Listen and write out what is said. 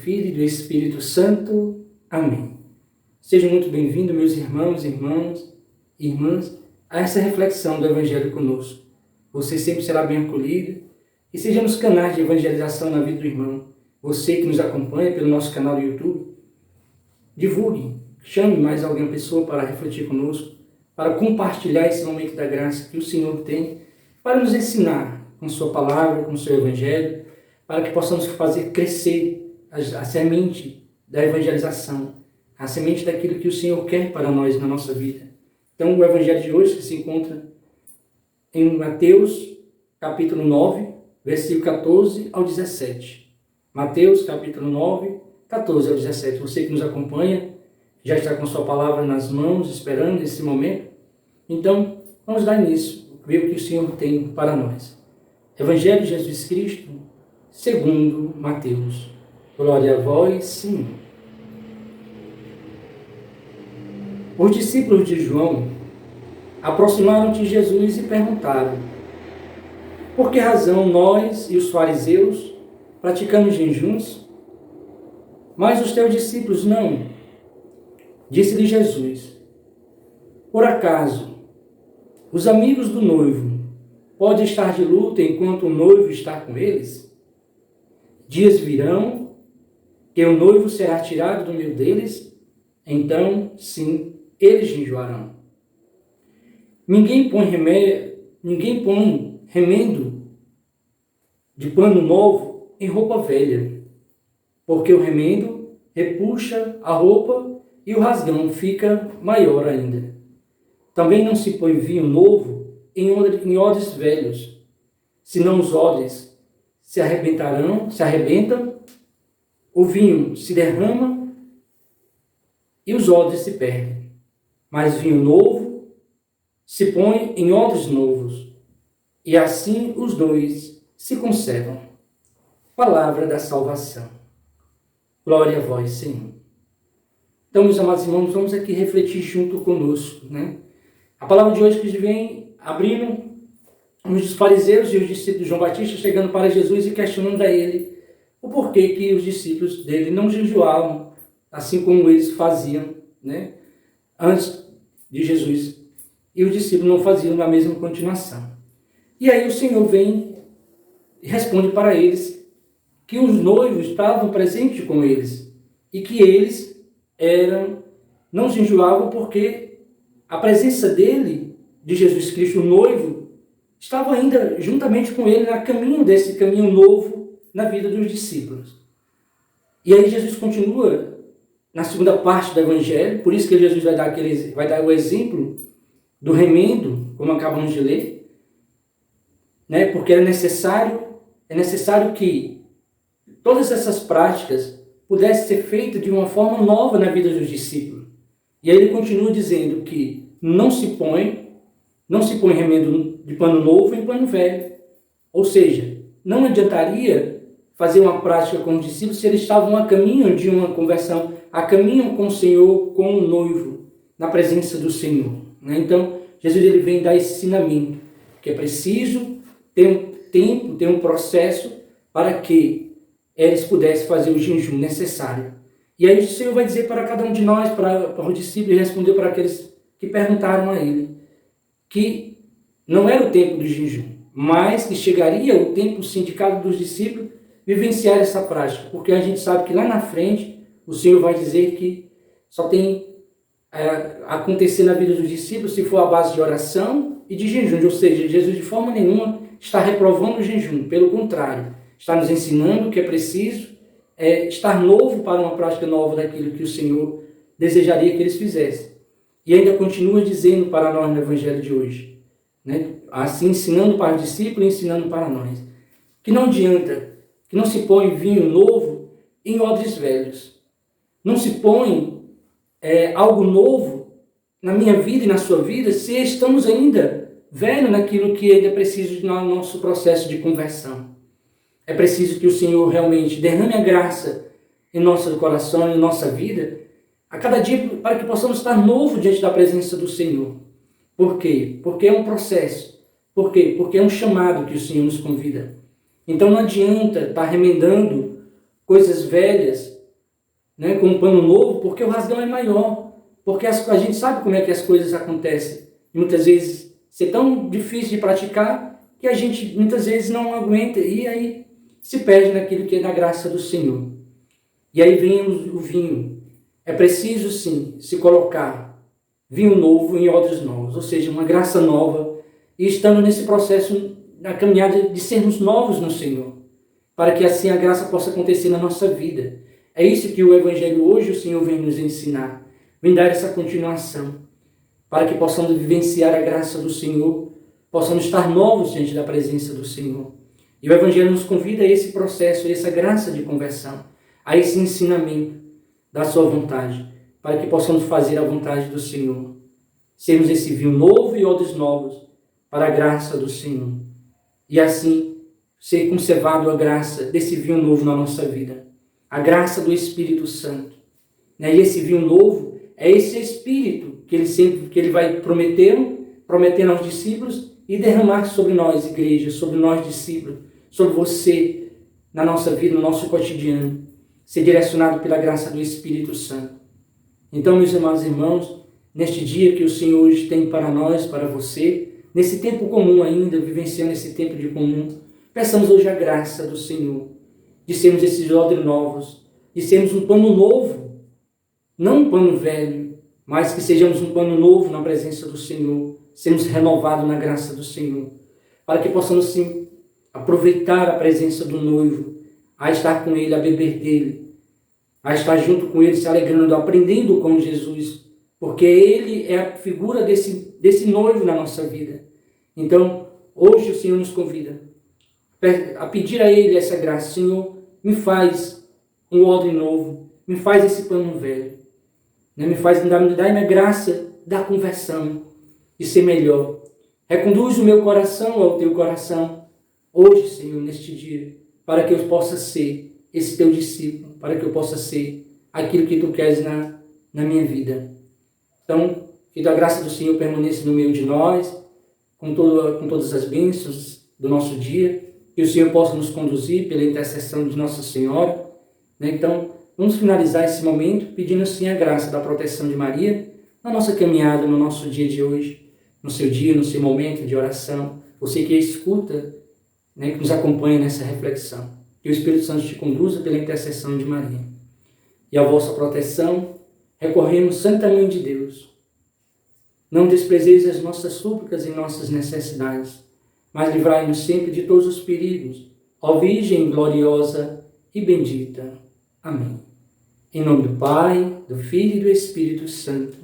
Filho e do Espírito Santo. Amém. Sejam muito bem-vindos, meus irmãos, irmãs, a essa reflexão do Evangelho conosco. Você sempre será bem acolhido e sejamos canais de evangelização na vida do irmão. Você que nos acompanha pelo nosso canal do YouTube, divulgue, chame mais alguma pessoa para refletir conosco, para compartilhar esse momento da graça que o Senhor tem para nos ensinar com sua palavra, com seu Evangelho, para que possamos fazer crescer a semente da evangelização, a semente daquilo que o Senhor quer para nós na nossa vida. Então, o Evangelho de hoje que se encontra em Mateus, capítulo 9, versículo 14 ao 17. Mateus, capítulo 9, 14 ao 17. Você que nos acompanha, já está com sua palavra nas mãos, esperando esse momento. Então, vamos dar início, ver o que o Senhor tem para nós. Evangelho de Jesus Cristo, segundo Mateus. Glória a vós, Senhor. Os discípulos de João aproximaram-se de Jesus e perguntaram: por que razão nós e os fariseus praticamos jejuns, mas os teus discípulos não? Disse-lhe Jesus: por acaso os amigos do noivo podem estar de luto enquanto o noivo está com eles? Dias virão que o noivo será tirado do meio deles, então, sim, eles jejuarão. Ninguém põe remendo de pano novo em roupa velha, porque o remendo repuxa a roupa e o rasgão fica maior ainda. Também não se põe vinho novo em odres velhos, senão os odres se arrebentam, o vinho se derrama e os odres se perdem. Mas vinho novo se põe em odres novos, e assim os dois se conservam. Palavra da salvação. Glória a vós, Senhor. Então, meus amados irmãos, vamos aqui refletir junto conosco, né? A palavra de hoje que vem abrindo os fariseus e os discípulos de João Batista chegando para Jesus e questionando a ele o porquê que os discípulos dele não jejuavam, assim como eles faziam, né, antes de Jesus. E os discípulos não faziam na mesma continuação. E aí o Senhor vem e responde para eles que os noivos estavam presentes com eles e que eles não jejuavam porque a presença dele, de Jesus Cristo, o noivo, estava ainda juntamente com ele na caminho desse caminho novo na vida dos discípulos. E aí Jesus continua na segunda parte do Evangelho, por isso que Jesus vai dar o exemplo do remendo, como acabamos de ler, né? Porque é necessário que todas essas práticas pudessem ser feitas de uma forma nova na vida dos discípulos. E aí ele continua dizendo que não se põe remendo de pano novo em pano velho. Ou seja, não adiantaria fazer uma prática com os discípulos se eles estavam a caminho de uma conversão, a caminho com o Senhor, com o noivo, na presença do Senhor. Então, Jesus ele vem dar esse ensinamento, que é preciso ter um tempo, ter um processo para que eles pudessem fazer o jejum necessário. E aí o Senhor vai dizer para cada um de nós, para os discípulos, e respondeu para aqueles que perguntaram a ele, que não era o tempo do jejum, mas que chegaria o tempo sindicado dos discípulos vivenciar essa prática, porque a gente sabe que lá na frente o Senhor vai dizer que só tem acontecer na vida dos discípulos se for a base de oração e de jejum, ou seja, Jesus de forma nenhuma está reprovando o jejum, pelo contrário, está nos ensinando que é preciso estar novo para uma prática nova daquilo que o Senhor desejaria que eles fizessem. E ainda continua dizendo para nós no Evangelho de hoje, né? Assim ensinando para os discípulos e ensinando para nós, que não adianta, que não se põe vinho novo em odres velhos. Não se põe algo novo na minha vida e na sua vida se estamos ainda velhos naquilo que ainda é preciso no nosso processo de conversão. É preciso que o Senhor realmente derrame a graça em nosso coração, em nossa vida, a cada dia, para que possamos estar novo diante da presença do Senhor. Por quê? Porque é um processo. Por quê? Porque é um chamado que o Senhor nos convida. Então não adianta estar remendando coisas velhas né, com um pano novo, porque o rasgão é maior, porque a gente sabe como é que as coisas acontecem. E muitas vezes é tão difícil de praticar que a gente muitas vezes não aguenta e aí se perde naquilo que é da graça do Senhor. E aí vem o vinho. É preciso sim se colocar vinho novo em odres novos, ou seja, uma graça nova, e estando nesse processo, na caminhada de sermos novos no Senhor, para que assim a graça possa acontecer na nossa vida. É isso que o Evangelho hoje o Senhor vem nos ensinar, vem dar essa continuação, para que possamos vivenciar a graça do Senhor, possamos estar novos diante da presença do Senhor. E o Evangelho nos convida a esse processo, a essa graça de conversão, a esse ensinamento da sua vontade, para que possamos fazer a vontade do Senhor. Sermos esse vinho novo e odres novos para a graça do Senhor. E assim ser conservado a graça desse vinho novo na nossa vida. A graça do Espírito Santo. E esse vinho novo é esse Espírito que ele vai prometendo aos discípulos e derramar sobre nós, igreja, sobre nós, discípulos, sobre você, na nossa vida, no nosso cotidiano. Ser direcionado pela graça do Espírito Santo. Então, meus amados irmãos, neste dia que o Senhor hoje tem para nós, para você, nesse tempo comum ainda, vivenciando esse tempo de comum, peçamos hoje a graça do Senhor, de sermos esses odres novos, de sermos um pano novo, não um pano velho, mas que sejamos um pano novo na presença do Senhor, sermos renovados na graça do Senhor, para que possamos sim aproveitar a presença do noivo, a estar com ele, a beber dele, a estar junto com ele, se alegrando, aprendendo com Jesus, porque ele é a figura desse noivo na nossa vida. Então, hoje o Senhor nos convida a pedir a ele essa graça. Senhor, me faz um odre novo, me faz esse pano velho, né? Me dá a graça da conversão, de ser melhor. Reconduz o meu coração ao teu coração, hoje, Senhor, neste dia, para que eu possa ser esse teu discípulo, para que eu possa ser aquilo que tu queres na minha vida. Então, que a graça do Senhor permaneça no meio de nós, com todas as bênçãos do nosso dia, que o Senhor possa nos conduzir pela intercessão de Nossa Senhora. Né? Então, vamos finalizar esse momento pedindo assim a graça da proteção de Maria na nossa caminhada, no nosso dia de hoje, no seu dia, no seu momento de oração. Você que escuta, né, que nos acompanha nessa reflexão. Que o Espírito Santo te conduza pela intercessão de Maria. E a vossa proteção, recorremos, Santa Mãe de Deus. Não desprezeis as nossas súplicas e nossas necessidades, mas livrai-nos sempre de todos os perigos, ó Virgem gloriosa e bendita. Amém. Em nome do Pai, do Filho e do Espírito Santo.